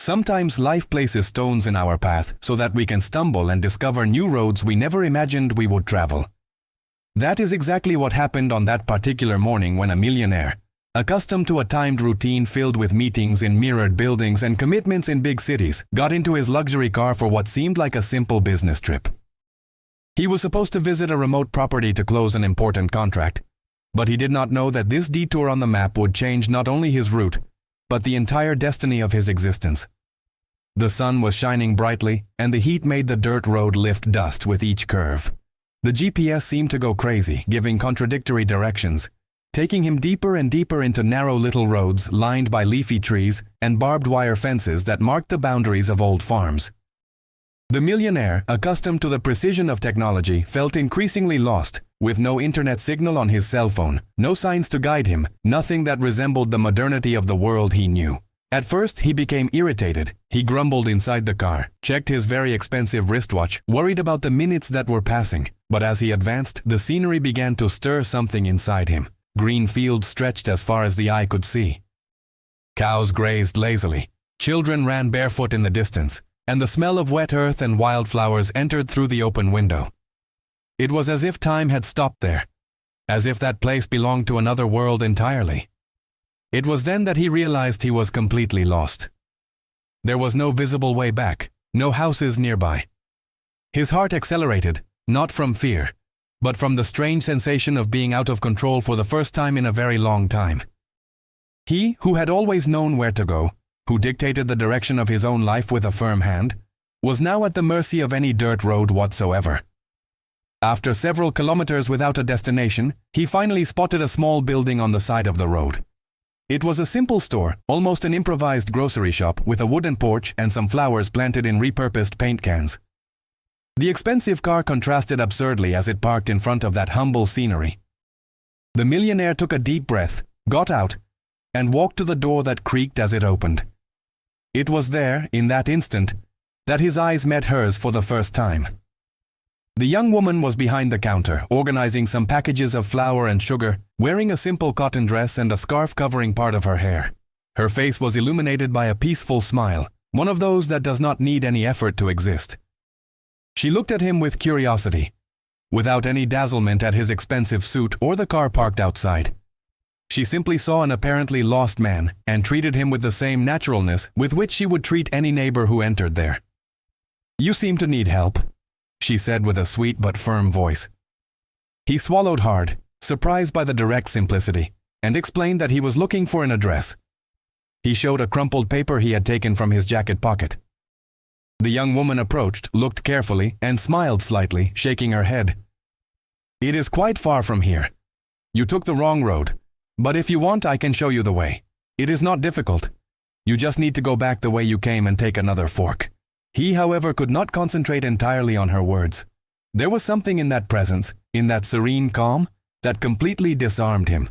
Sometimes life places stones in our path so that we can stumble and discover new roads we never imagined we would travel. That is exactly what happened on that particular morning when a millionaire, accustomed to a timed routine filled with meetings in mirrored buildings and commitments in big cities, got into his luxury car for what seemed like a simple business trip. He was supposed to visit a remote property to close an important contract, but he did not know that this detour on the map would change not only his route, but the entire destiny of his existence. The sun was shining brightly, and the heat made the dirt road lift dust with each curve. The GPS seemed to go crazy, giving contradictory directions, taking him deeper and deeper into narrow little roads lined by leafy trees and barbed wire fences that marked the boundaries of old farms. The millionaire, accustomed to the precision of technology, felt increasingly lost, with no internet signal on his cell phone, no signs to guide him, nothing that resembled the modernity of the world he knew. At first, he became irritated. He grumbled inside the car, checked his very expensive wristwatch, worried about the minutes that were passing. But as he advanced, the scenery began to stir something inside him. Green fields stretched as far as the eye could see. Cows grazed lazily. Children ran barefoot in the distance, and the smell of wet earth and wildflowers entered through the open window. It was as if time had stopped there, as if that place belonged to another world entirely. It was then that he realized he was completely lost. There was no visible way back, no houses nearby. His heart accelerated, not from fear, but from the strange sensation of being out of control for the first time in a very long time. He, who had always known where to go, who dictated the direction of his own life with a firm hand, was now at the mercy of any dirt road whatsoever. After several kilometers without a destination, he finally spotted a small building on the side of the road. It was a simple store, almost an improvised grocery shop with a wooden porch and some flowers planted in repurposed paint cans. The expensive car contrasted absurdly as it parked in front of that humble scenery. The millionaire took a deep breath, got out, and walked to the door that creaked as it opened. It was there, in that instant, that his eyes met hers for the first time. The young woman was behind the counter, organizing some packages of flour and sugar, wearing a simple cotton dress and a scarf covering part of her hair. Her face was illuminated by a peaceful smile, one of those that does not need any effort to exist. She looked at him with curiosity, without any dazzlement at his expensive suit or the car parked outside. She simply saw an apparently lost man and treated him with the same naturalness with which she would treat any neighbor who entered there. "You seem to need help," she said with a sweet but firm voice. He swallowed hard, surprised by the direct simplicity, and explained that he was looking for an address. He showed a crumpled paper he had taken from his jacket pocket. The young woman approached, looked carefully, and smiled slightly, shaking her head. "It is quite far from here. You took the wrong road, but if you want, I can show you the way. It is not difficult. You just need to go back the way you came and take another fork." He, however, could not concentrate entirely on her words. There was something in that presence, in that serene calm, that completely disarmed him.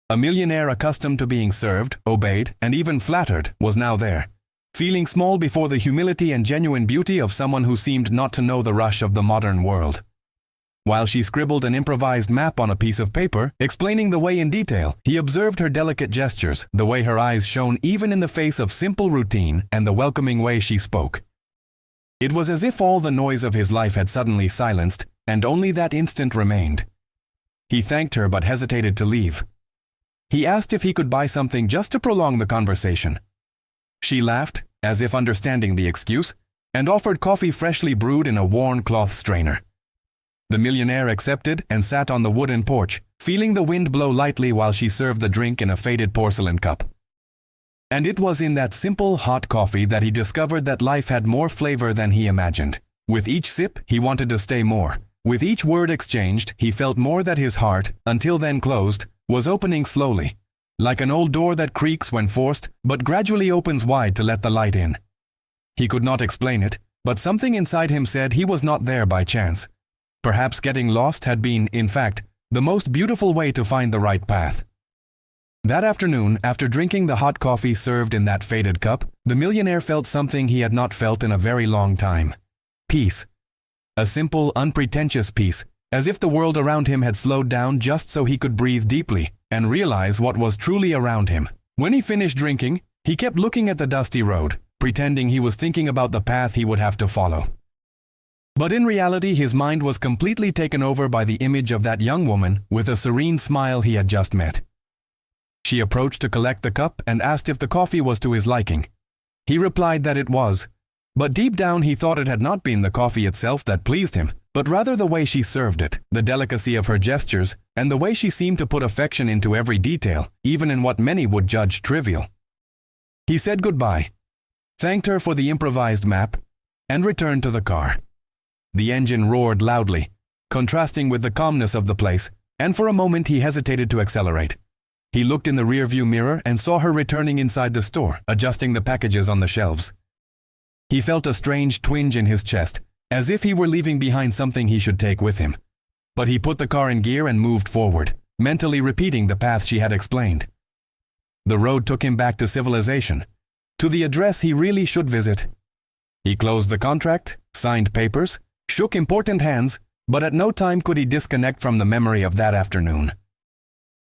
A millionaire accustomed to being served, obeyed, and even flattered was now there, feeling small before the humility and genuine beauty of someone who seemed not to know the rush of the modern world. While she scribbled an improvised map on a piece of paper, explaining the way in detail, he observed her delicate gestures, the way her eyes shone even in the face of simple routine, and the welcoming way she spoke. It was as if all the noise of his life had suddenly silenced, and only that instant remained. He thanked her but hesitated to leave. He asked if he could buy something just to prolong the conversation. She laughed, as if understanding the excuse, and offered coffee freshly brewed in a worn cloth strainer. The millionaire accepted and sat on the wooden porch, feeling the wind blow lightly while she served the drink in a faded porcelain cup. And it was in that simple hot coffee that he discovered that life had more flavor than he imagined. With each sip, he wanted to stay more. With each word exchanged, he felt more that his heart, until then closed, was opening slowly, like an old door that creaks when forced, but gradually opens wide to let the light in. He could not explain it, but something inside him said he was not there by chance. Perhaps getting lost had been, in fact, the most beautiful way to find the right path. That afternoon, after drinking the hot coffee served in that faded cup, the millionaire felt something he had not felt in a very long time. Peace. A simple, unpretentious peace, as if the world around him had slowed down just so he could breathe deeply and realize what was truly around him. When he finished drinking, he kept looking at the dusty road, pretending he was thinking about the path he would have to follow. But in reality, his mind was completely taken over by the image of that young woman with a serene smile he had just met. She approached to collect the cup and asked if the coffee was to his liking. He replied that it was, but deep down he thought it had not been the coffee itself that pleased him, but rather the way she served it, the delicacy of her gestures, and the way she seemed to put affection into every detail, even in what many would judge trivial. He said goodbye, thanked her for the improvised map, and returned to the car. The engine roared loudly, contrasting with the calmness of the place, and for a moment he hesitated to accelerate. He looked in the rearview mirror and saw her returning inside the store, adjusting the packages on the shelves. He felt a strange twinge in his chest, as if he were leaving behind something he should take with him. But he put the car in gear and moved forward, mentally repeating the path she had explained. The road took him back to civilization, to the address he really should visit. He closed the contract, signed papers, shook important hands, but at no time could he disconnect from the memory of that afternoon.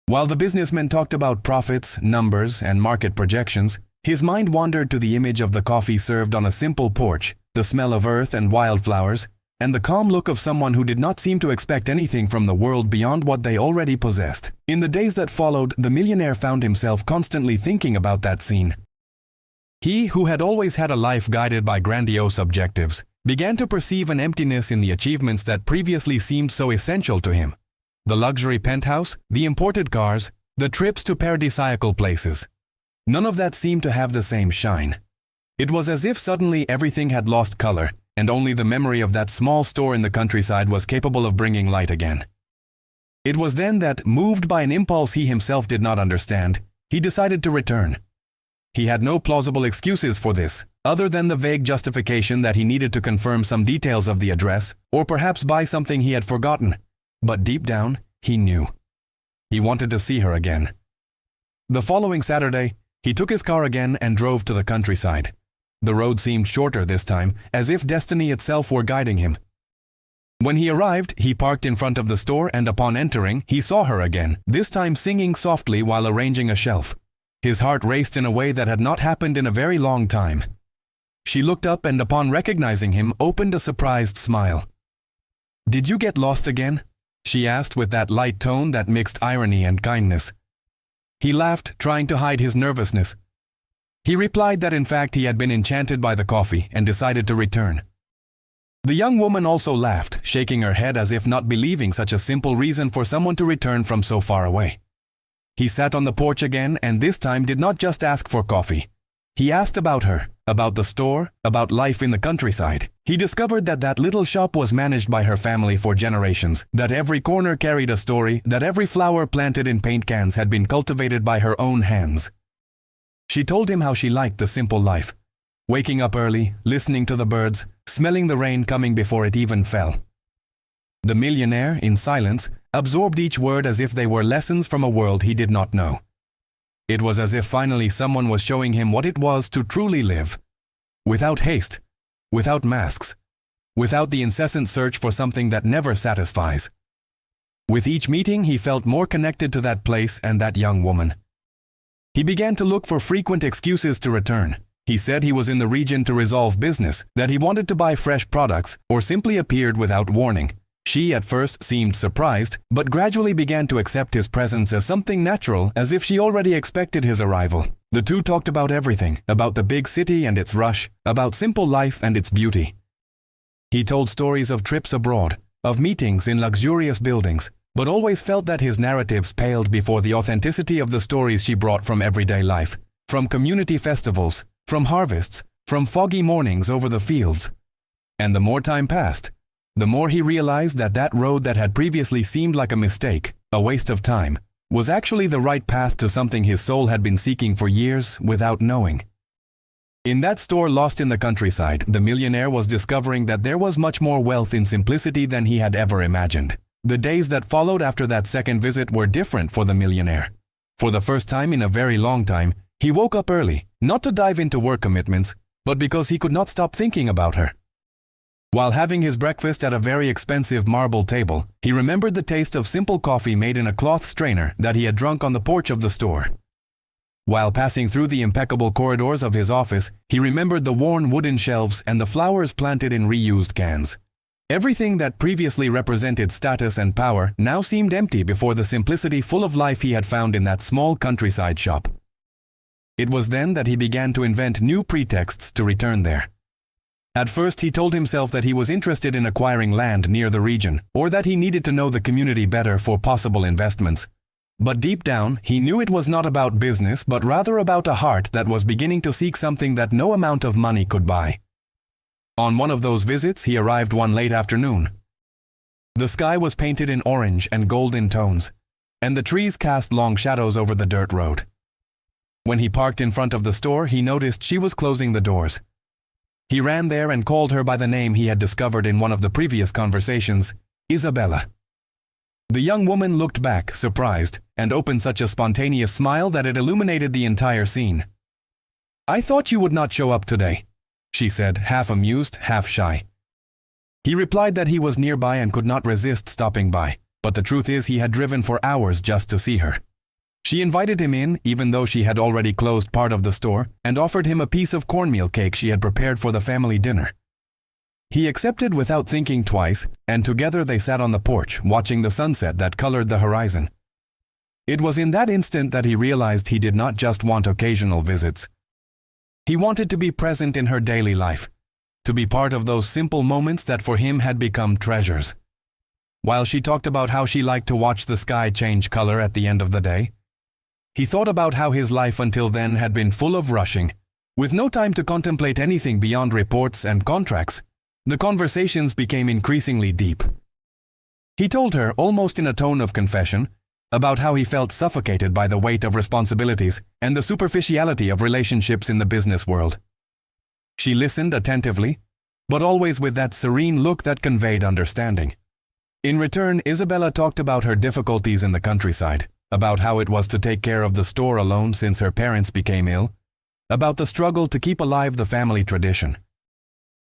While the businessmen talked about profits, numbers, and market projections, his mind wandered to the image of the coffee served on a simple porch, the smell of earth and wildflowers, and the calm look of someone who did not seem to expect anything from the world beyond what they already possessed. In the days that followed, the millionaire found himself constantly thinking about that scene. He, who had always had a life guided by grandiose objectives, began to perceive an emptiness in the achievements that previously seemed so essential to him. The luxury penthouse, the imported cars, the trips to paradisiacal places. None of that seemed to have the same shine. It was as if suddenly everything had lost color, and only the memory of that small store in the countryside was capable of bringing light again. It was then that, moved by an impulse he himself did not understand, he decided to return. He had no plausible excuses for this, other than the vague justification that he needed to confirm some details of the address, or perhaps buy something he had forgotten. But deep down, he knew. He wanted to see her again. The following Saturday, he took his car again and drove to the countryside. The road seemed shorter this time, as if destiny itself were guiding him. When he arrived, he parked in front of the store, and upon entering, he saw her again, this time singing softly while arranging a shelf. His heart raced in a way that had not happened in a very long time. She looked up and upon recognizing him, opened a surprised smile. "Did you get lost again?" she asked with that light tone that mixed irony and kindness. He laughed, trying to hide his nervousness. He replied that in fact he had been enchanted by the coffee and decided to return. The young woman also laughed, shaking her head as if not believing such a simple reason for someone to return from so far away. He sat on the porch again and this time did not just ask for coffee. He asked about her, about the store, about life in the countryside. He discovered that that little shop was managed by her family for generations, that every corner carried a story, that every flower planted in paint cans had been cultivated by her own hands. She told him how she liked the simple life, waking up early, listening to the birds, smelling the rain coming before it even fell. The millionaire, in silence, absorbed each word as if they were lessons from a world he did not know. It was as if finally someone was showing him what it was to truly live. Without haste, without masks, without the incessant search for something that never satisfies. With each meeting, he felt more connected to that place and that young woman. He began to look for frequent excuses to return. He said he was in the region to resolve business, that he wanted to buy fresh products, or simply appeared without warning. She at first seemed surprised, but gradually began to accept his presence as something natural, as if she already expected his arrival. The two talked about everything, about the big city and its rush, about simple life and its beauty. He told stories of trips abroad, of meetings in luxurious buildings, but always felt that his narratives paled before the authenticity of the stories she brought from everyday life, from community festivals, from harvests, from foggy mornings over the fields. And the more time passed, the more he realized that that road that had previously seemed like a mistake, a waste of time, was actually the right path to something his soul had been seeking for years without knowing. In that store lost in the countryside, the millionaire was discovering that there was much more wealth in simplicity than he had ever imagined. The days that followed after that second visit were different for the millionaire. For the first time in a very long time, he woke up early, not to dive into work commitments, but because he could not stop thinking about her. While having his breakfast at a very expensive marble table, he remembered the taste of simple coffee made in a cloth strainer that he had drunk on the porch of the store. While passing through the impeccable corridors of his office, he remembered the worn wooden shelves and the flowers planted in reused cans. Everything that previously represented status and power now seemed empty before the simplicity full of life he had found in that small countryside shop. It was then that he began to invent new pretexts to return there. At first he told himself that he was interested in acquiring land near the region, or that he needed to know the community better for possible investments. But deep down, he knew it was not about business, but rather about a heart that was beginning to seek something that no amount of money could buy. On one of those visits, he arrived one late afternoon. The sky was painted in orange and golden tones, and the trees cast long shadows over the dirt road. When he parked in front of the store, he noticed she was closing the doors. He ran there and called her by the name he had discovered in one of the previous conversations, Isabella. The young woman looked back, surprised, and opened such a spontaneous smile that it illuminated the entire scene. "I thought you would not show up today," she said, half amused, half shy. He replied that he was nearby and could not resist stopping by, but the truth is he had driven for hours just to see her. She invited him in, even though she had already closed part of the store, and offered him a piece of cornmeal cake she had prepared for the family dinner. He accepted without thinking twice, and together they sat on the porch, watching the sunset that colored the horizon. It was in that instant that he realized he did not just want occasional visits. He wanted to be present in her daily life, to be part of those simple moments that for him had become treasures. While she talked about how she liked to watch the sky change color at the end of the day, he thought about how his life until then had been full of rushing, with no time to contemplate anything beyond reports and contracts. The conversations became increasingly deep. He told her, almost in a tone of confession, about how he felt suffocated by the weight of responsibilities and the superficiality of relationships in the business world. She listened attentively, but always with that serene look that conveyed understanding. In return, Isabella talked about her difficulties in the countryside, about how it was to take care of the store alone since her parents became ill, about the struggle to keep alive the family tradition.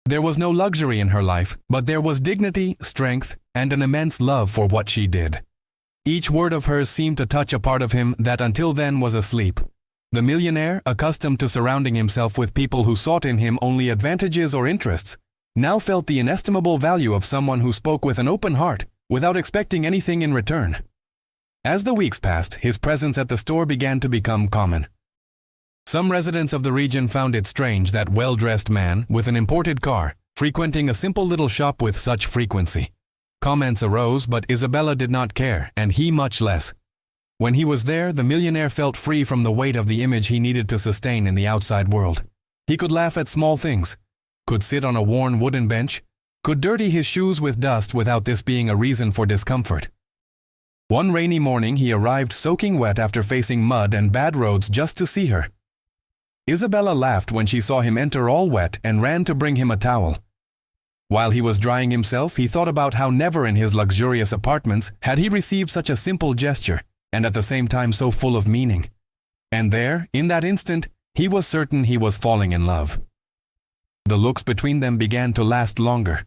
There was no luxury in her life, but there was dignity, strength, and an immense love for what she did. Each word of hers seemed to touch a part of him that until then was asleep. The millionaire, accustomed to surrounding himself with people who sought in him only advantages or interests, now felt the inestimable value of someone who spoke with an open heart, without expecting anything in return. As the weeks passed, his presence at the store began to become common. Some residents of the region found it strange that well-dressed man with an imported car frequenting a simple little shop with such frequency. Comments arose, but Isabella did not care, and he much less. When he was there, the millionaire felt free from the weight of the image he needed to sustain in the outside world. He could laugh at small things, could sit on a worn wooden bench, could dirty his shoes with dust without this being a reason for discomfort. One rainy morning he arrived soaking wet after facing mud and bad roads just to see her. Isabella laughed when she saw him enter all wet and ran to bring him a towel. While he was drying himself, he thought about how never in his luxurious apartments had he received such a simple gesture, and at the same time so full of meaning. And there, in that instant, he was certain he was falling in love. The looks between them began to last longer.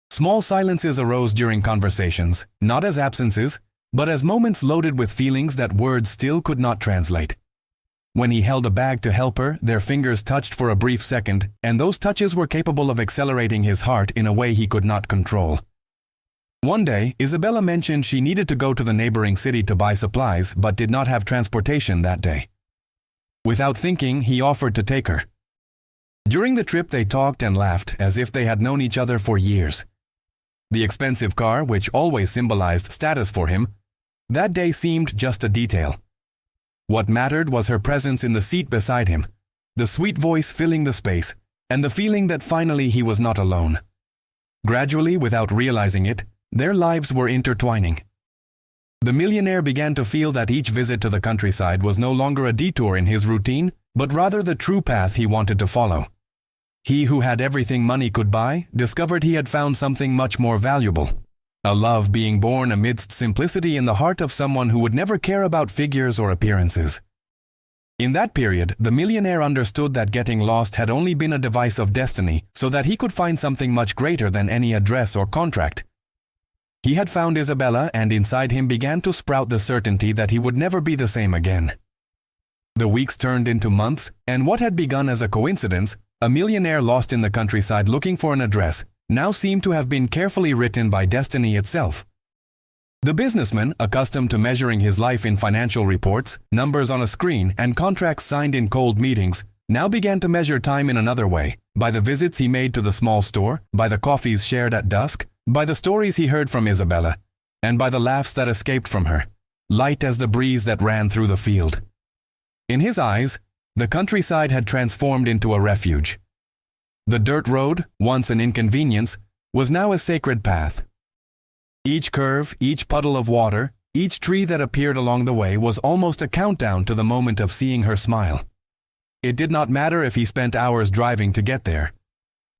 Small silences arose during conversations, not as absences, but as moments loaded with feelings that words still could not translate. When he held a bag to help her, their fingers touched for a brief second, and those touches were capable of accelerating his heart in a way he could not control. One day, Isabella mentioned she needed to go to the neighboring city to buy supplies, but did not have transportation that day. Without thinking, he offered to take her. During the trip, they talked and laughed as if they had known each other for years. The expensive car, which always symbolized status for him, that day seemed just a detail. What mattered was her presence in the seat beside him, the sweet voice filling the space, and the feeling that finally he was not alone. Gradually, without realizing it, their lives were intertwining. The millionaire began to feel that each visit to the countryside was no longer a detour in his routine, but rather the true path he wanted to follow. He who had everything money could buy discovered he had found something much more valuable. A love being born amidst simplicity in the heart of someone who would never care about figures or appearances. In that period, the millionaire understood that getting lost had only been a device of destiny so that he could find something much greater than any address or contract. He had found Isabella, and inside him began to sprout the certainty that he would never be the same again. The weeks turned into months, and what had begun as a coincidence, a millionaire lost in the countryside looking for an address, now seemed to have been carefully written by destiny itself. The businessman, accustomed to measuring his life in financial reports, numbers on a screen, and contracts signed in cold meetings, now began to measure time in another way, by the visits he made to the small store, by the coffees shared at dusk, by the stories he heard from Isabella, and by the laughs that escaped from her, light as the breeze that ran through the field. In his eyes, the countryside had transformed into a refuge. The dirt road, once an inconvenience, was now a sacred path. Each curve, each puddle of water, each tree that appeared along the way was almost a countdown to the moment of seeing her smile. It did not matter if he spent hours driving to get there.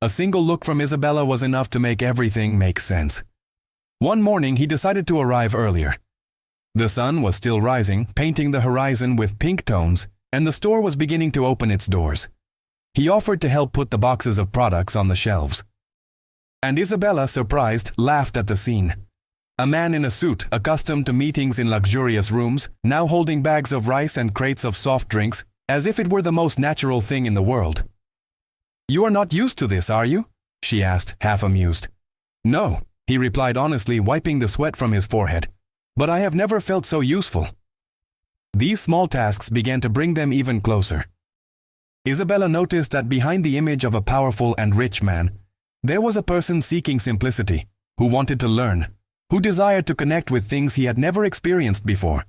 A single look from Isabella was enough to make everything make sense. One morning he decided to arrive earlier. The sun was still rising, painting the horizon with pink tones, and the store was beginning to open its doors. He offered to help put the boxes of products on the shelves. And Isabella, surprised, laughed at the scene. A man in a suit, accustomed to meetings in luxurious rooms, now holding bags of rice and crates of soft drinks, as if it were the most natural thing in the world. "You are not used to this, are you?" she asked, half amused. "No," he replied honestly, wiping the sweat from his forehead. "But I have never felt so useful." These small tasks began to bring them even closer. Isabella noticed that behind the image of a powerful and rich man, there was a person seeking simplicity, who wanted to learn, who desired to connect with things he had never experienced before.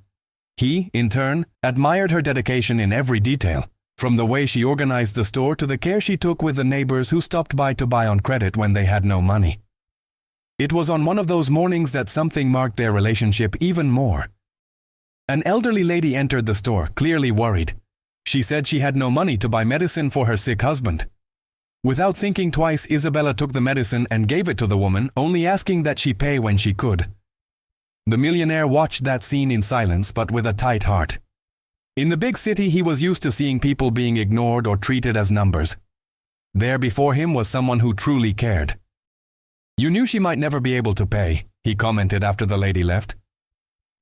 He, in turn, admired her dedication in every detail, from the way she organized the store to the care she took with the neighbors who stopped by to buy on credit when they had no money. It was on one of those mornings that something marked their relationship even more. An elderly lady entered the store, clearly worried. She said she had no money to buy medicine for her sick husband. Without thinking twice, Isabella took the medicine and gave it to the woman, only asking that she pay when she could. The millionaire watched that scene in silence, but with a tight heart. In the big city, he was used to seeing people being ignored or treated as numbers. There before him was someone who truly cared. "You knew she might never be able to pay," he commented after the lady left.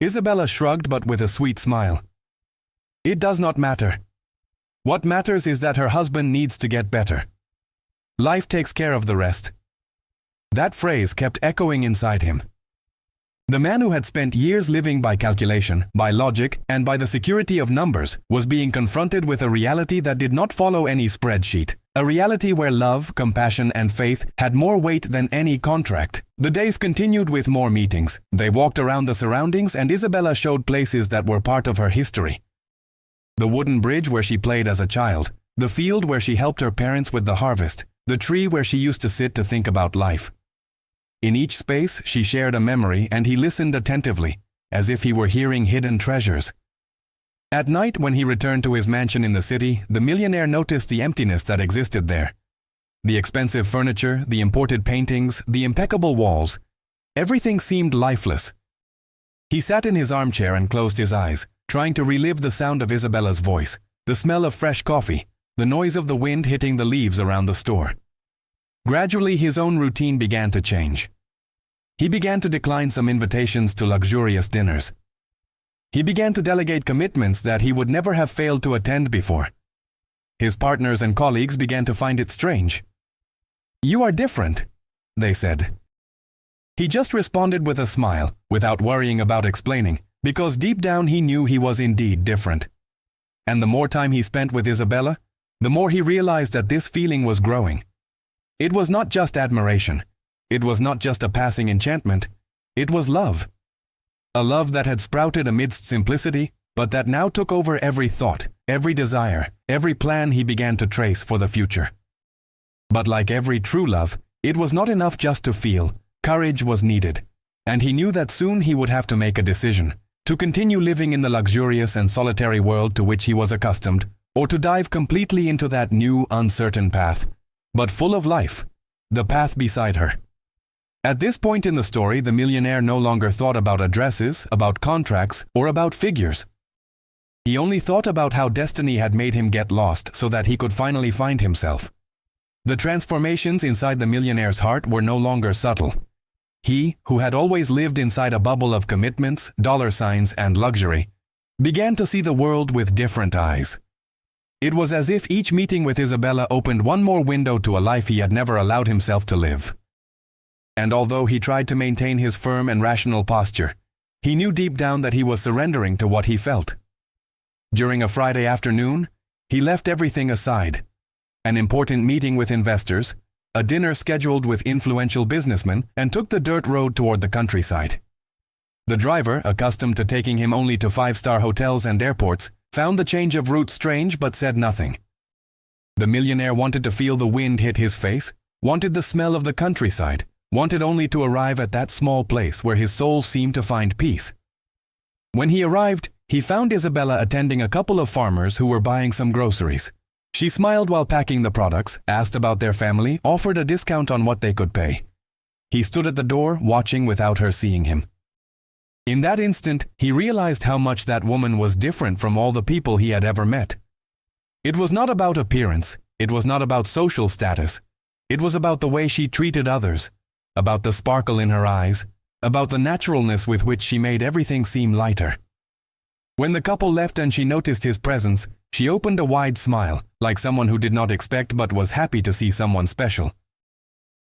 Isabella shrugged, but with a sweet smile. "It does not matter. What matters is that her husband needs to get better. Life takes care of the rest." That phrase kept echoing inside him. The man who had spent years living by calculation, by logic, and by the security of numbers was being confronted with a reality that did not follow any spreadsheet, a reality where love, compassion, and faith had more weight than any contract. The days continued with more meetings. They walked around the surroundings, and Isabella showed places that were part of her history. The wooden bridge where she played as a child, the field where she helped her parents with the harvest, the tree where she used to sit to think about life. In each space, she shared a memory, and he listened attentively, as if he were hearing hidden treasures. At night, when he returned to his mansion in the city, the millionaire noticed the emptiness that existed there. The expensive furniture, the imported paintings, the impeccable walls, everything seemed lifeless. He sat in his armchair and closed his eyes, trying to relive the sound of Isabella's voice, the smell of fresh coffee, the noise of the wind hitting the leaves around the store. Gradually, his own routine began to change. He began to decline some invitations to luxurious dinners. He began to delegate commitments that he would never have failed to attend before. His partners and colleagues began to find it strange. "You are different," they said. He just responded with a smile, without worrying about explaining, because deep down he knew he was indeed different. And the more time he spent with Isabella, the more he realized that this feeling was growing. It was not just admiration. It was not just a passing enchantment. It was love. A love that had sprouted amidst simplicity, but that now took over every thought, every desire, every plan he began to trace for the future. But like every true love, it was not enough just to feel. Courage was needed, and he knew that soon he would have to make a decision, to continue living in the luxurious and solitary world to which he was accustomed, or to dive completely into that new, uncertain path, but full of life, the path beside her. At this point in the story, the millionaire no longer thought about addresses, about contracts, or about figures. He only thought about how destiny had made him get lost so that he could finally find himself. The transformations inside the millionaire's heart were no longer subtle. He, who had always lived inside a bubble of commitments, dollar signs, and luxury, began to see the world with different eyes. It was as if each meeting with Isabella opened one more window to a life he had never allowed himself to live. And although he tried to maintain his firm and rational posture, he knew deep down that he was surrendering to what he felt. During a Friday afternoon, he left everything aside: an important meeting with investors, a dinner scheduled with influential businessmen, and took the dirt road toward the countryside. The driver, accustomed to taking him only to five-star hotels and airports, found the change of route strange but said nothing. The millionaire wanted to feel the wind hit his face, wanted the smell of the countryside, wanted only to arrive at that small place where his soul seemed to find peace. When he arrived, he found Isabella attending a couple of farmers who were buying some groceries. She smiled while packing the products, asked about their family, offered a discount on what they could pay. He stood at the door, watching without her seeing him. In that instant, he realized how much that woman was different from all the people he had ever met. It was not about appearance, it was not about social status. It was about the way she treated others, about the sparkle in her eyes, about the naturalness with which she made everything seem lighter. When the couple left and she noticed his presence, she opened a wide smile, like someone who did not expect but was happy to see someone special.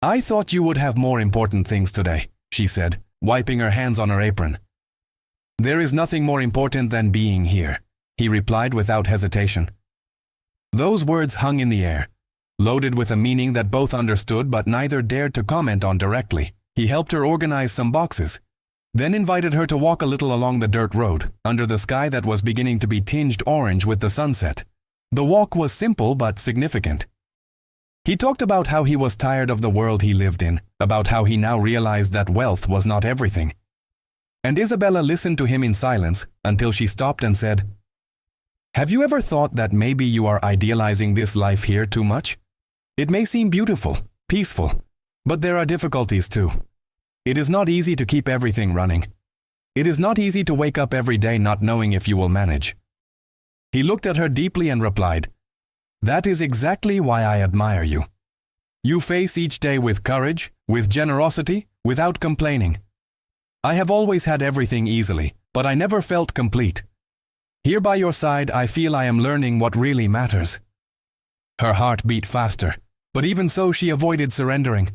"I thought you would have more important things today," she said, wiping her hands on her apron. "There is nothing more important than being here," he replied without hesitation. Those words hung in the air, loaded with a meaning that both understood but neither dared to comment on directly. He helped her organize some boxes, then invited her to walk a little along the dirt road, under the sky that was beginning to be tinged orange with the sunset. The walk was simple but significant. He talked about how he was tired of the world he lived in, about how he now realized that wealth was not everything. And Isabella listened to him in silence until she stopped and said, "Have you ever thought that maybe you are idealizing this life here too much? It may seem beautiful, peaceful, but there are difficulties too. It is not easy to keep everything running. It is not easy to wake up every day not knowing if you will manage." He looked at her deeply and replied, "That is exactly why I admire you. You face each day with courage, with generosity, without complaining. I have always had everything easily, but I never felt complete. Here by your side, I feel I am learning what really matters." Her heart beat faster, but even so she avoided surrendering.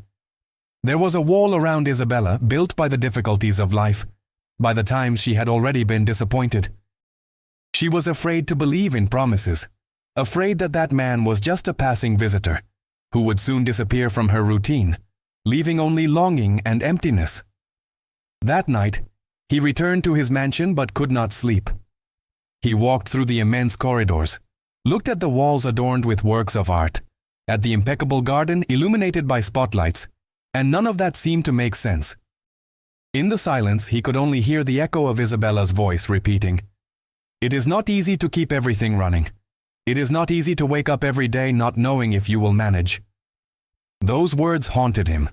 There was a wall around Isabella, built by the difficulties of life, by the times she had already been disappointed. She was afraid to believe in promises, afraid that that man was just a passing visitor, who would soon disappear from her routine, leaving only longing and emptiness. That night, he returned to his mansion but could not sleep. He walked through the immense corridors, looked at the walls adorned with works of art, at the impeccable garden illuminated by spotlights, and none of that seemed to make sense. In the silence, he could only hear the echo of Isabella's voice repeating, "It is not easy to keep everything running. It is not easy to wake up every day not knowing if you will manage." Those words haunted him.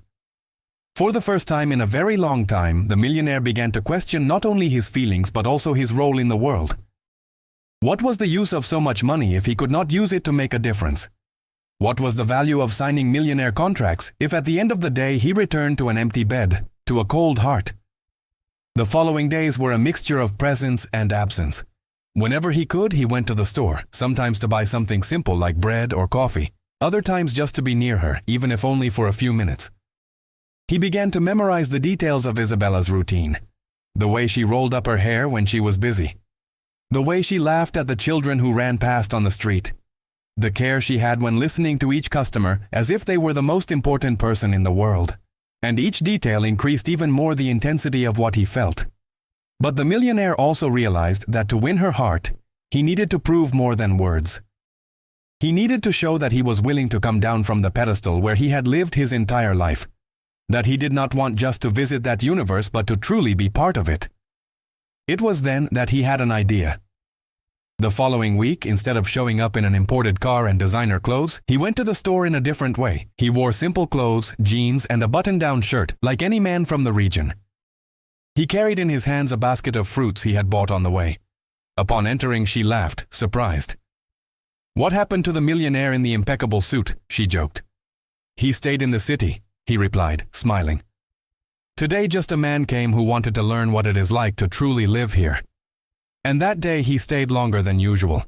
For the first time in a very long time, the millionaire began to question not only his feelings but also his role in the world. What was the use of so much money if he could not use it to make a difference? What was the value of signing millionaire contracts if at the end of the day he returned to an empty bed, to a cold heart? The following days were a mixture of presence and absence. Whenever he could, he went to the store, sometimes to buy something simple like bread or coffee, other times just to be near her, even if only for a few minutes. He began to memorize the details of Isabella's routine, the way she rolled up her hair when she was busy, the way she laughed at the children who ran past on the street, the care she had when listening to each customer as if they were the most important person in the world. And each detail increased even more the intensity of what he felt. But the millionaire also realized that to win her heart, he needed to prove more than words. He needed to show that he was willing to come down from the pedestal where he had lived his entire life, that he did not want just to visit that universe but to truly be part of it. It was then that he had an idea. The following week, instead of showing up in an imported car and designer clothes, he went to the store in a different way. He wore simple clothes, jeans, and a button-down shirt, like any man from the region. He carried in his hands a basket of fruits he had bought on the way. Upon entering, she laughed, surprised. "What happened to the millionaire in the impeccable suit?" she joked. "He stayed in the city," he replied, smiling. "Today just a man came who wanted to learn what it is like to truly live here." And that day he stayed longer than usual.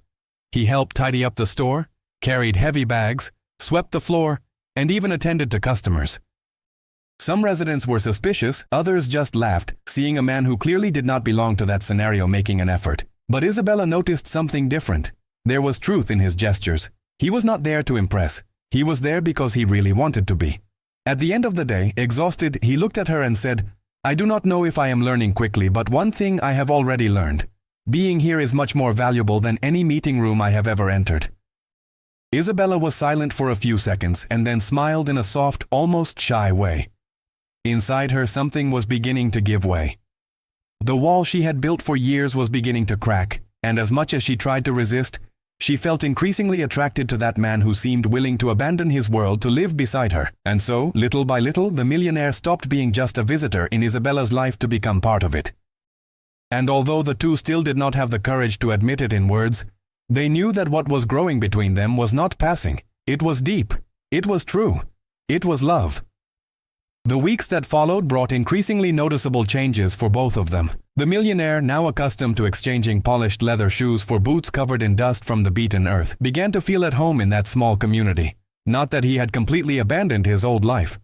He helped tidy up the store, carried heavy bags, swept the floor, and even attended to customers. Some residents were suspicious, others just laughed, seeing a man who clearly did not belong to that scenario making an effort. But Isabella noticed something different. There was truth in his gestures. He was not there to impress. He was there because he really wanted to be. At the end of the day, exhausted, he looked at her and said, "I do not know if I am learning quickly, but one thing I have already learned. Being here is much more valuable than any meeting room I have ever entered." Isabella was silent for a few seconds and then smiled in a soft, almost shy way. Inside her, something was beginning to give way. The wall she had built for years was beginning to crack, and as much as she tried to resist, she felt increasingly attracted to that man who seemed willing to abandon his world to live beside her. And so, little by little, the millionaire stopped being just a visitor in Isabella's life to become part of it. And although the two still did not have the courage to admit it in words, they knew that what was growing between them was not passing. It was deep. It was true. It was love. The weeks that followed brought increasingly noticeable changes for both of them. The millionaire, now accustomed to exchanging polished leather shoes for boots covered in dust from the beaten earth, began to feel at home in that small community. Not that he had completely abandoned his old life.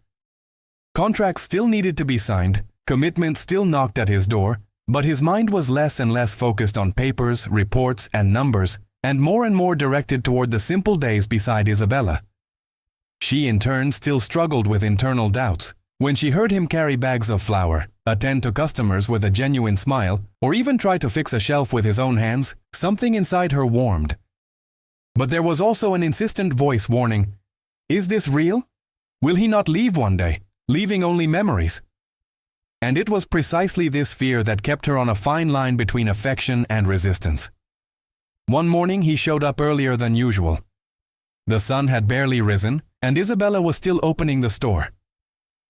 Contracts still needed to be signed, commitments still knocked at his door, but his mind was less and less focused on papers, reports, and numbers, and more directed toward the simple days beside Isabella. She, in turn, still struggled with internal doubts. When she heard him carry bags of flour, attend to customers with a genuine smile, or even try to fix a shelf with his own hands, something inside her warmed. But there was also an insistent voice warning, "Is this real? Will he not leave one day, leaving only memories?" And it was precisely this fear that kept her on a fine line between affection and resistance. One morning he showed up earlier than usual. The sun had barely risen, and Isabella was still opening the store.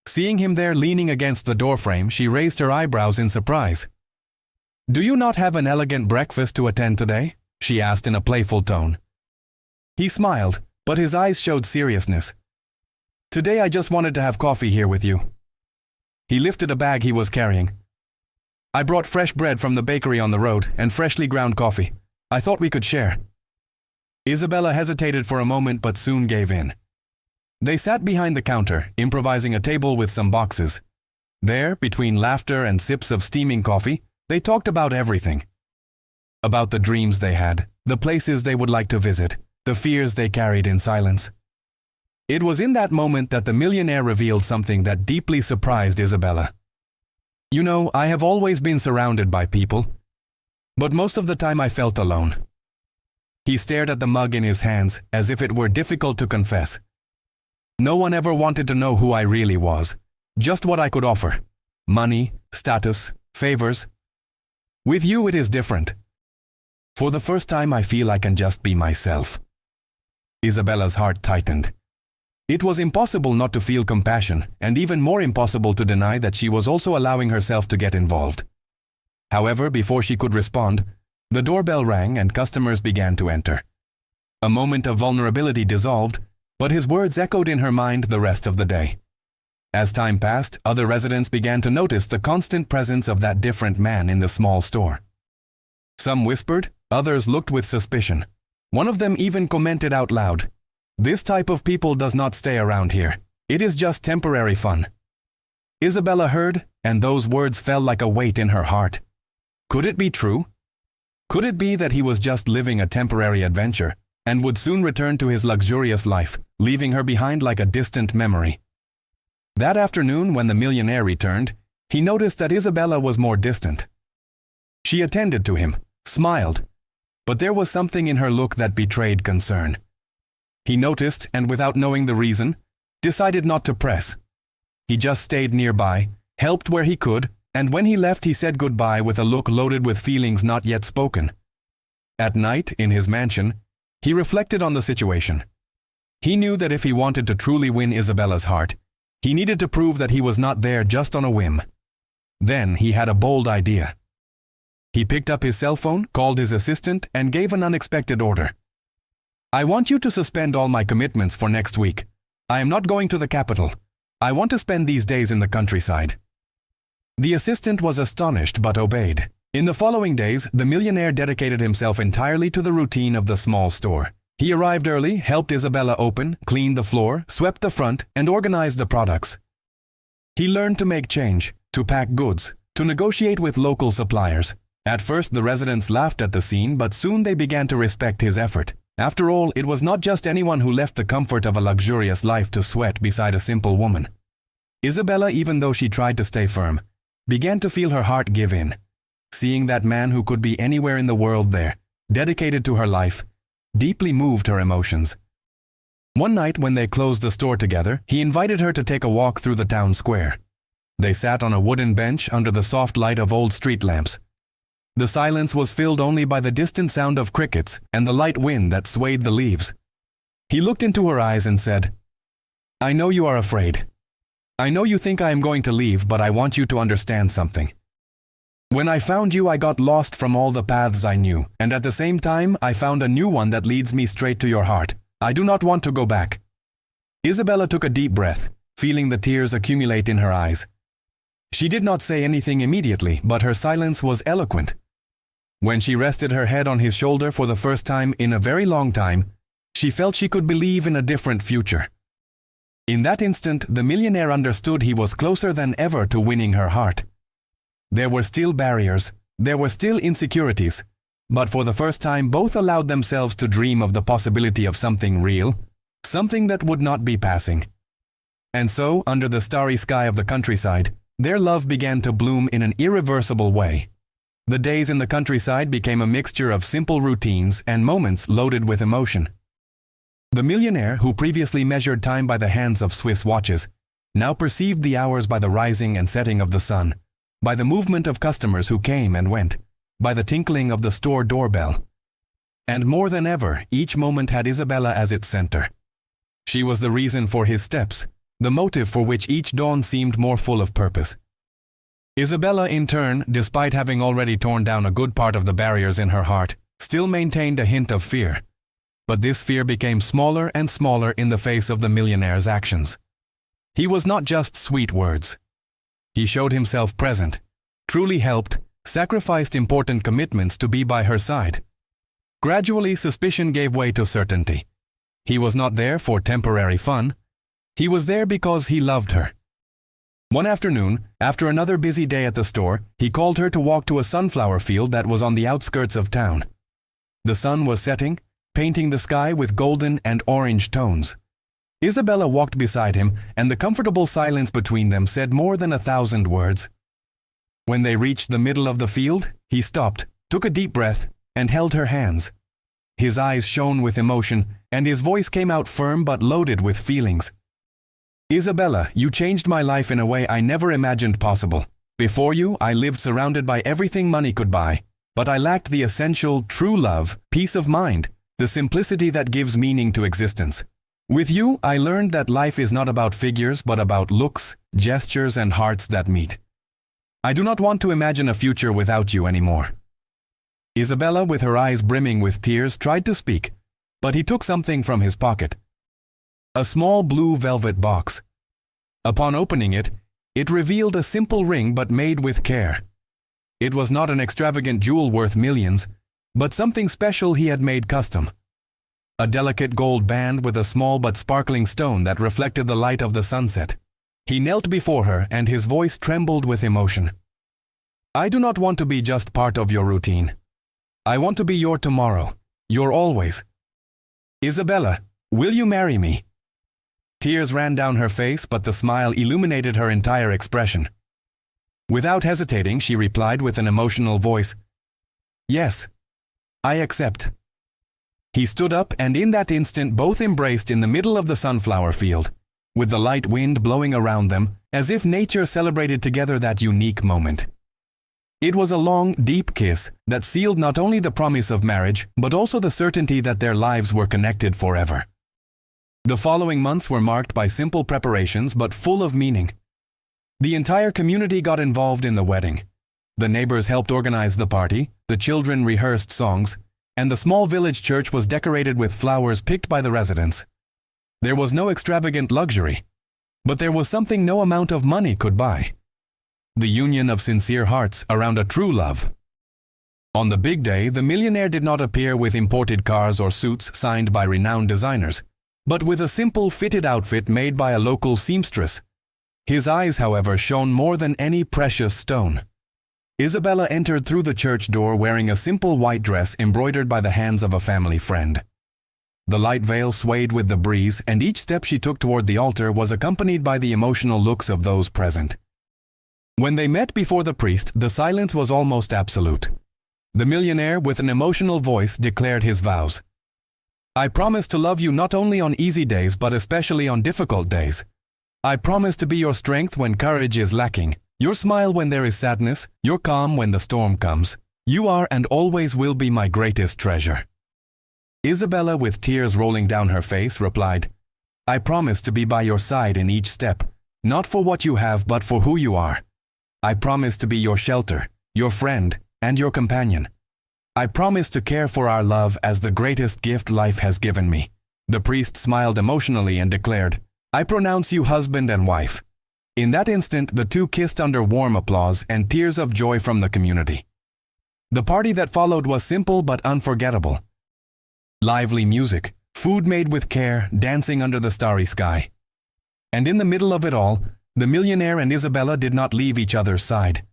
Seeing him there leaning against the doorframe, she raised her eyebrows in surprise. "Do you not have an elegant breakfast to attend today?" she asked in a playful tone. He smiled, but his eyes showed seriousness. "Today I just wanted to have coffee here with you." He lifted a bag he was carrying. "I brought fresh bread from the bakery on the road and freshly ground coffee. I thought we could share." Isabella hesitated for a moment but soon gave in. They sat behind the counter, improvising a table with some boxes. There, between laughter and sips of steaming coffee, they talked about everything. About the dreams they had, the places they would like to visit, the fears they carried in silence. It was in that moment that the millionaire revealed something that deeply surprised Isabella. "You know, I have always been surrounded by people, but most of the time I felt alone." He stared at the mug in his hands as if it were difficult to confess. "No one ever wanted to know who I really was, just what I could offer. Money, status, favors. With you it is different. For the first time I feel I can just be myself." Isabella's heart tightened. It was impossible not to feel compassion, and even more impossible to deny that she was also allowing herself to get involved. However, before she could respond, the doorbell rang and customers began to enter. A moment of vulnerability dissolved, but his words echoed in her mind the rest of the day. As time passed, other residents began to notice the constant presence of that different man in the small store. Some whispered, others looked with suspicion. One of them even commented out loud, "This type of people does not stay around here. It is just temporary fun." Isabella heard, and those words fell like a weight in her heart. Could it be true? Could it be that he was just living a temporary adventure, and would soon return to his luxurious life, leaving her behind like a distant memory? That afternoon, when the millionaire returned, he noticed that Isabella was more distant. She attended to him, smiled, but there was something in her look that betrayed concern. He noticed, and without knowing the reason, decided not to press. He just stayed nearby, helped where he could, and when he left he said goodbye with a look loaded with feelings not yet spoken. At night, in his mansion, he reflected on the situation. He knew that if he wanted to truly win Isabella's heart, he needed to prove that he was not there just on a whim. Then he had a bold idea. He picked up his cell phone, called his assistant, and gave an unexpected order. "I want you to suspend all my commitments for next week. I am not going to the capital. I want to spend these days in the countryside." The assistant was astonished but obeyed. In the following days, the millionaire dedicated himself entirely to the routine of the small store. He arrived early, helped Isabella open, cleaned the floor, swept the front, and organized the products. He learned to make change, to pack goods, to negotiate with local suppliers. At first, the residents laughed at the scene, but soon they began to respect his effort. After all, it was not just anyone who left the comfort of a luxurious life to sweat beside a simple woman. Isabella, even though she tried to stay firm, began to feel her heart give in. Seeing that man who could be anywhere in the world there, dedicated to her life, deeply moved her emotions. One night when they closed the store together, he invited her to take a walk through the town square. They sat on a wooden bench under the soft light of old street lamps. The silence was filled only by the distant sound of crickets and the light wind that swayed the leaves. He looked into her eyes and said, "I know you are afraid. I know you think I am going to leave, but I want you to understand something. When I found you, I got lost from all the paths I knew, and at the same time, I found a new one that leads me straight to your heart. I do not want to go back." Isabella took a deep breath, feeling the tears accumulate in her eyes. She did not say anything immediately, but her silence was eloquent. When she rested her head on his shoulder for the first time in a very long time, she felt she could believe in a different future. In that instant, the millionaire understood he was closer than ever to winning her heart. There were still barriers, there were still insecurities, but for the first time both allowed themselves to dream of the possibility of something real, something that would not be passing. And so, under the starry sky of the countryside, their love began to bloom in an irreversible way. The days in the countryside became a mixture of simple routines and moments loaded with emotion. The millionaire, who previously measured time by the hands of Swiss watches, now perceived the hours by the rising and setting of the sun, by the movement of customers who came and went, by the tinkling of the store doorbell. And more than ever, each moment had Isabella as its center. She was the reason for his steps, the motive for which each dawn seemed more full of purpose. Isabella, in turn, despite having already torn down a good part of the barriers in her heart, still maintained a hint of fear. But this fear became smaller and smaller in the face of the millionaire's actions. He was not just sweet words. He showed himself present, truly helped, sacrificed important commitments to be by her side. Gradually, suspicion gave way to certainty. He was not there for temporary fun. He was there because he loved her. One afternoon, after another busy day at the store, he called her to walk to a sunflower field that was on the outskirts of town. The sun was setting, painting the sky with golden and orange tones. Isabella walked beside him, and the comfortable silence between them said more than 1,000 words. When they reached the middle of the field, he stopped, took a deep breath, and held her hands. His eyes shone with emotion, and his voice came out firm but loaded with feelings. "Isabella, you changed my life in a way I never imagined possible. Before you, I lived surrounded by everything money could buy, but I lacked the essential, true love, peace of mind, the simplicity that gives meaning to existence. With you, I learned that life is not about figures, but about looks, gestures, and hearts that meet. I do not want to imagine a future without you anymore." Isabella, with her eyes brimming with tears, tried to speak, but he took something from his pocket. A small blue velvet box. Upon opening it, it revealed a simple ring but made with care. It was not an extravagant jewel worth millions, but something special he had made custom. A delicate gold band with a small but sparkling stone that reflected the light of the sunset. He knelt before her, and his voice trembled with emotion. "I do not want to be just part of your routine. I want to be your tomorrow, your always. Isabella, will you marry me?" Tears ran down her face, but the smile illuminated her entire expression. Without hesitating, she replied with an emotional voice, "Yes, I accept." He stood up, and in that instant both embraced in the middle of the sunflower field, with the light wind blowing around them, as if nature celebrated together that unique moment. It was a long, deep kiss that sealed not only the promise of marriage, but also the certainty that their lives were connected forever. The following months were marked by simple preparations but full of meaning. The entire community got involved in the wedding. The neighbors helped organize the party, the children rehearsed songs, and the small village church was decorated with flowers picked by the residents. There was no extravagant luxury, but there was something no amount of money could buy. The union of sincere hearts around a true love. On the big day, the millionaire did not appear with imported cars or suits signed by renowned designers, but with a simple fitted outfit made by a local seamstress. His eyes, however, shone more than any precious stone. Isabella entered through the church door wearing a simple white dress embroidered by the hands of a family friend. The light veil swayed with the breeze, and each step she took toward the altar was accompanied by the emotional looks of those present. When they met before the priest, the silence was almost absolute. The millionaire, with an emotional voice, declared his vows. "I promise to love you not only on easy days but especially on difficult days. I promise to be your strength when courage is lacking, your smile when there is sadness, your calm when the storm comes. You are and always will be my greatest treasure." Isabella, with tears rolling down her face, replied, "I promise to be by your side in each step, not for what you have but for who you are. I promise to be your shelter, your friend, and your companion. I promise to care for our love as the greatest gift life has given me." The priest smiled emotionally and declared, "I pronounce you husband and wife." In that instant, the two kissed under warm applause and tears of joy from the community. The party that followed was simple but unforgettable. Lively music, food made with care, dancing under the starry sky. And in the middle of it all, the millionaire and Isabella did not leave each other's side,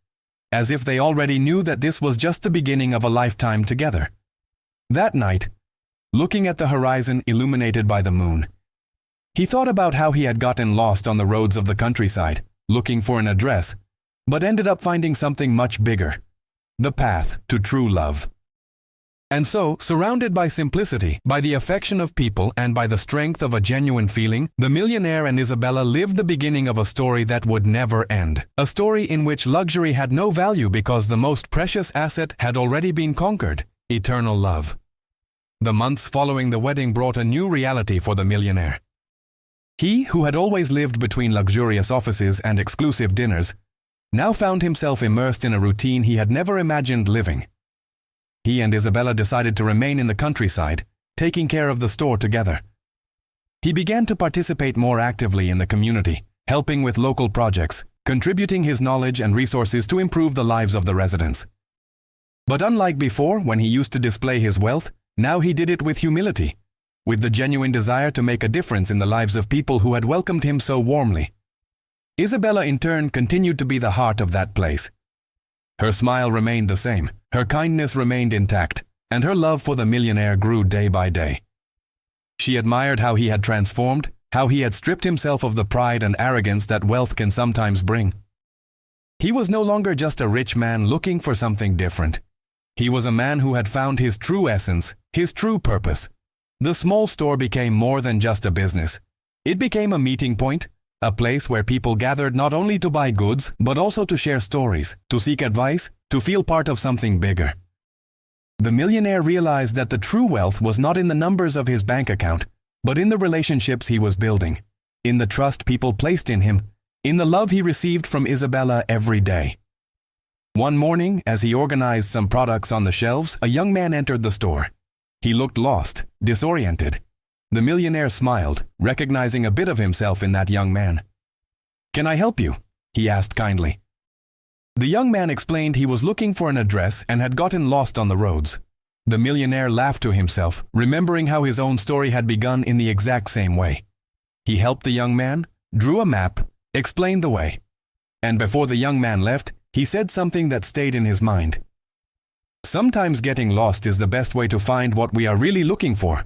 as if they already knew that this was just the beginning of a lifetime together. That night, looking at the horizon illuminated by the moon, he thought about how he had gotten lost on the roads of the countryside, looking for an address, but ended up finding something much bigger: the path to true love. And so, surrounded by simplicity, by the affection of people, and by the strength of a genuine feeling, the millionaire and Isabella lived the beginning of a story that would never end. A story in which luxury had no value because the most precious asset had already been conquered: eternal love. The months following the wedding brought a new reality for the millionaire. He, who had always lived between luxurious offices and exclusive dinners, now found himself immersed in a routine he had never imagined living. He and Isabella decided to remain in the countryside, taking care of the store together. He began to participate more actively in the community, helping with local projects, contributing his knowledge and resources to improve the lives of the residents. But unlike before, when he used to display his wealth, now he did it with humility, with the genuine desire to make a difference in the lives of people who had welcomed him so warmly. Isabella, in turn, continued to be the heart of that place. Her smile remained the same, her kindness remained intact, and her love for the millionaire grew day by day. She admired how he had transformed, how he had stripped himself of the pride and arrogance that wealth can sometimes bring. He was no longer just a rich man looking for something different. He was a man who had found his true essence, his true purpose. The small store became more than just a business. It became a meeting point, a place where people gathered not only to buy goods, but also to share stories, to seek advice, to feel part of something bigger. The millionaire realized that the true wealth was not in the numbers of his bank account, but in the relationships he was building, in the trust people placed in him, in the love he received from Isabella every day. One morning, as he organized some products on the shelves, a young man entered the store. He looked lost, disoriented. The millionaire smiled, recognizing a bit of himself in that young man. "Can I help you?" he asked kindly. The young man explained he was looking for an address and had gotten lost on the roads. The millionaire laughed to himself, remembering how his own story had begun in the exact same way. He helped the young man, drew a map, explained the way. And before the young man left, he said something that stayed in his mind. "Sometimes getting lost is the best way to find what we are really looking for."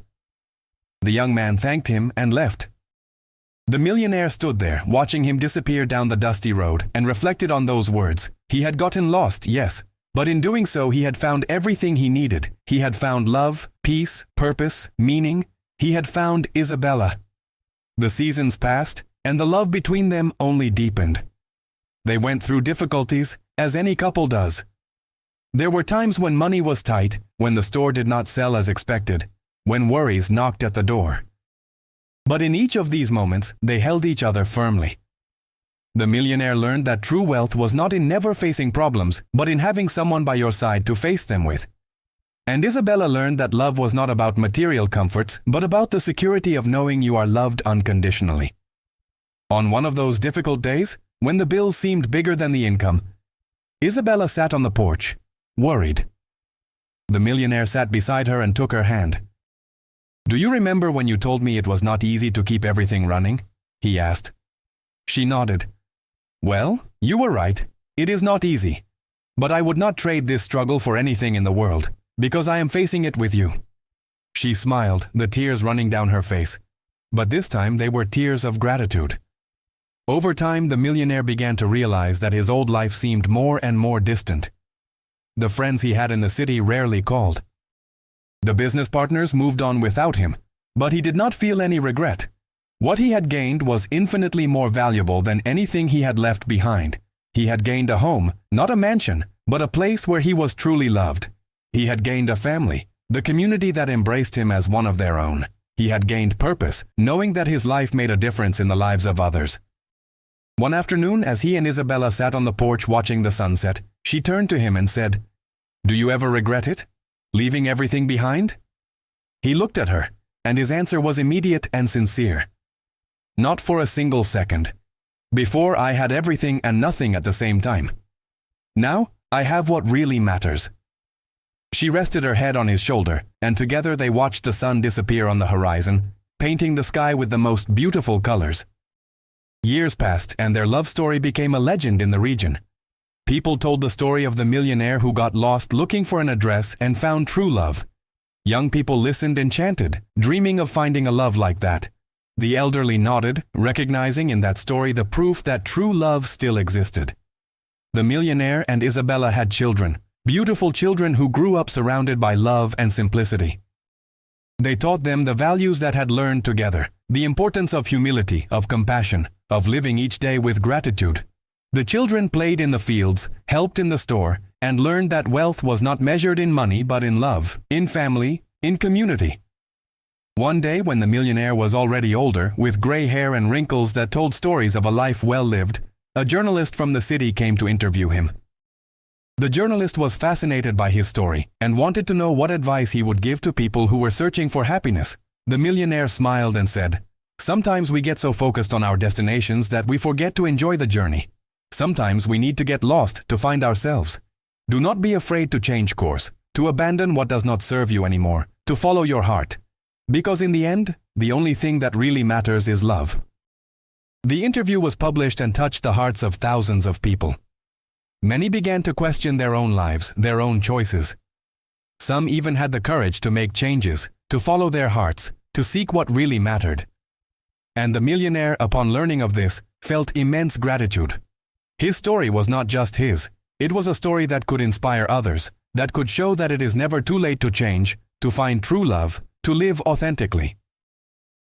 The young man thanked him and left. The millionaire stood there, watching him disappear down the dusty road, and reflected on those words. He had gotten lost, yes, but in doing so he had found everything he needed. He had found love, peace, purpose, meaning. He had found Isabella. The seasons passed, and the love between them only deepened. They went through difficulties, as any couple does. There were times when money was tight, when the store did not sell as expected, when worries knocked at the door. But in each of these moments, they held each other firmly. The millionaire learned that true wealth was not in never facing problems, but in having someone by your side to face them with. And Isabella learned that love was not about material comforts, but about the security of knowing you are loved unconditionally. On one of those difficult days, when the bills seemed bigger than the income, Isabella sat on the porch, worried. The millionaire sat beside her and took her hand. "Do you remember when you told me it was not easy to keep everything running?" he asked. She nodded. "Well, you were right. It is not easy. But I would not trade this struggle for anything in the world, because I am facing it with you." She smiled, the tears running down her face. But this time they were tears of gratitude. Over time, the millionaire began to realize that his old life seemed more and more distant. The friends he had in the city rarely called. The business partners moved on without him, but he did not feel any regret. What he had gained was infinitely more valuable than anything he had left behind. He had gained a home, not a mansion, but a place where he was truly loved. He had gained a family, the community that embraced him as one of their own. He had gained purpose, knowing that his life made a difference in the lives of others. One afternoon, as he and Isabella sat on the porch watching the sunset, she turned to him and said, "Do you ever regret it? Leaving everything behind?" He looked at her, and his answer was immediate and sincere. "Not for a single second. Before, I had everything and nothing at the same time. Now, I have what really matters." She rested her head on his shoulder, and together they watched the sun disappear on the horizon, painting the sky with the most beautiful colors. Years passed, and their love story became a legend in the region. People told the story of the millionaire who got lost looking for an address and found true love. Young people listened enchanted, dreaming of finding a love like that. The elderly nodded, recognizing in that story the proof that true love still existed. The millionaire and Isabella had children, beautiful children who grew up surrounded by love and simplicity. They taught them the values that had learned together, the importance of humility, of compassion, of living each day with gratitude. The children played in the fields, helped in the store, and learned that wealth was not measured in money but in love, in family, in community. One day, when the millionaire was already older, with gray hair and wrinkles that told stories of a life well lived, a journalist from the city came to interview him. The journalist was fascinated by his story and wanted to know what advice he would give to people who were searching for happiness. The millionaire smiled and said, "Sometimes we get so focused on our destinations that we forget to enjoy the journey. Sometimes we need to get lost to find ourselves. Do not be afraid to change course, to abandon what does not serve you anymore, to follow your heart. Because in the end, the only thing that really matters is love." The interview was published and touched the hearts of thousands of people. Many began to question their own lives, their own choices. Some even had the courage to make changes, to follow their hearts, to seek what really mattered. And the millionaire, upon learning of this, felt immense gratitude. His story was not just his. It was a story that could inspire others, that could show that it is never too late to change, to find true love, to live authentically.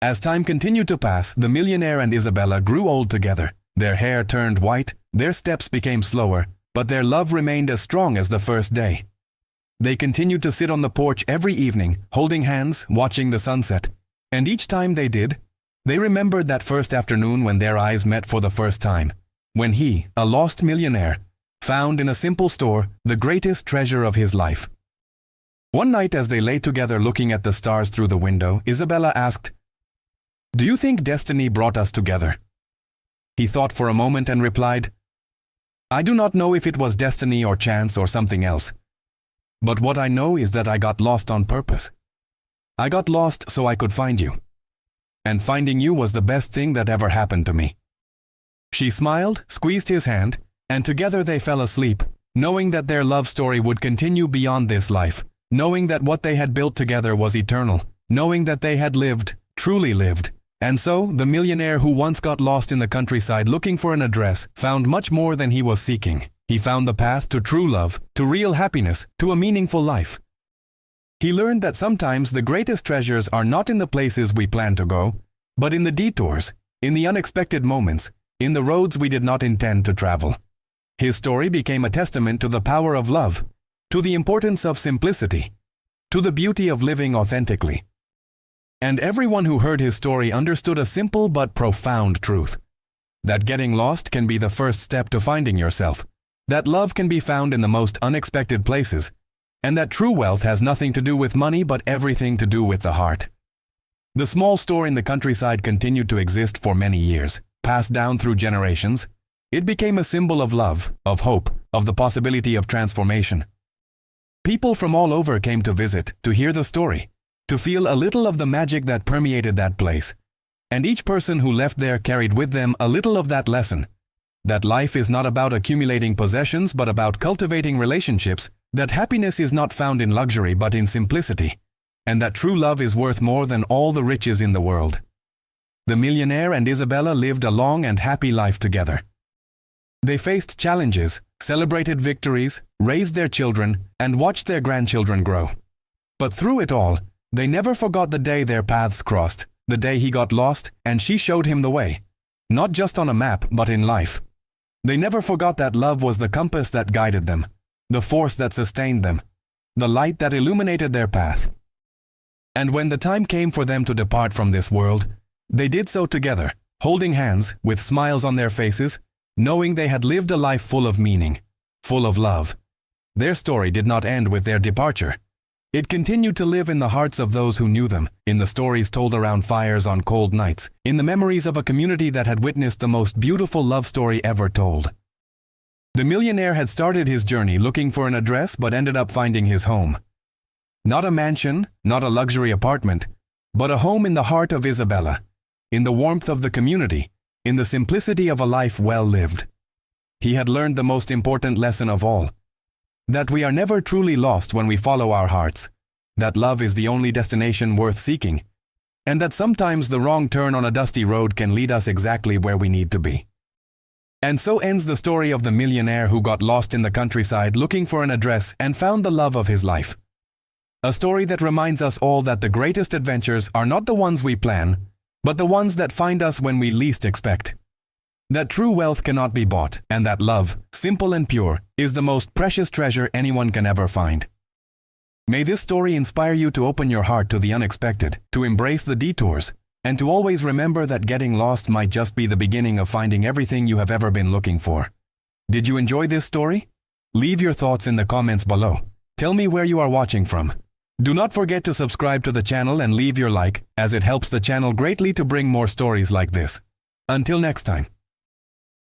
As time continued to pass, the millionaire and Isabella grew old together. Their hair turned white, their steps became slower, but their love remained as strong as the first day. They continued to sit on the porch every evening, holding hands, watching the sunset. And each time they did, they remembered that first afternoon when their eyes met for the first time, when he, a lost millionaire, found in a simple store the greatest treasure of his life. One night as they lay together looking at the stars through the window, Isabella asked, "Do you think destiny brought us together?" He thought for a moment and replied, "I do not know if it was destiny or chance or something else. But what I know is that I got lost on purpose. I got lost so I could find you. And finding you was the best thing that ever happened to me." She smiled, squeezed his hand, and together they fell asleep, knowing that their love story would continue beyond this life, knowing that what they had built together was eternal, knowing that they had lived, truly lived. And so, the millionaire who once got lost in the countryside looking for an address found much more than he was seeking. He found the path to true love, to real happiness, to a meaningful life. He learned that sometimes the greatest treasures are not in the places we plan to go, but in the detours, in the unexpected moments, in the roads we did not intend to travel. His story became a testament to the power of love, to the importance of simplicity, to the beauty of living authentically. And everyone who heard his story understood a simple but profound truth: that getting lost can be the first step to finding yourself, that love can be found in the most unexpected places, and that true wealth has nothing to do with money but everything to do with the heart. The small store in the countryside continued to exist for many years, passed down through generations. It became a symbol of love, of hope, of the possibility of transformation. People from all over came to visit, to hear the story, to feel a little of the magic that permeated that place. And each person who left there carried with them a little of that lesson. That life is not about accumulating possessions but about cultivating relationships, that happiness is not found in luxury but in simplicity, and that true love is worth more than all the riches in the world. The millionaire and Isabella lived a long and happy life together. They faced challenges, celebrated victories, raised their children, and watched their grandchildren grow. But through it all, they never forgot the day their paths crossed, the day he got lost and she showed him the way, not just on a map but in life. They never forgot that love was the compass that guided them, the force that sustained them, the light that illuminated their path. And when the time came for them to depart from this world, they did so together, holding hands, with smiles on their faces, knowing they had lived a life full of meaning, full of love. Their story did not end with their departure. It continued to live in the hearts of those who knew them, in the stories told around fires on cold nights, in the memories of a community that had witnessed the most beautiful love story ever told. The millionaire had started his journey looking for an address but ended up finding his home. Not a mansion, not a luxury apartment, but a home in the heart of Isabella, in the warmth of the community, in the simplicity of a life well lived. He had learned the most important lesson of all, that we are never truly lost when we follow our hearts, that love is the only destination worth seeking, and that sometimes the wrong turn on a dusty road can lead us exactly where we need to be. And so ends the story of the millionaire who got lost in the countryside looking for an address and found the love of his life. A story that reminds us all that the greatest adventures are not the ones we plan, but the ones that find us when we least expect. That true wealth cannot be bought, and that love, simple and pure, is the most precious treasure anyone can ever find. May this story inspire you to open your heart to the unexpected, to embrace the detours, and to always remember that getting lost might just be the beginning of finding everything you have ever been looking for. Did you enjoy this story? Leave your thoughts in the comments below. Tell me where you are watching from. Do not forget to subscribe to the channel and leave your like, as it helps the channel greatly to bring more stories like this. Until next time.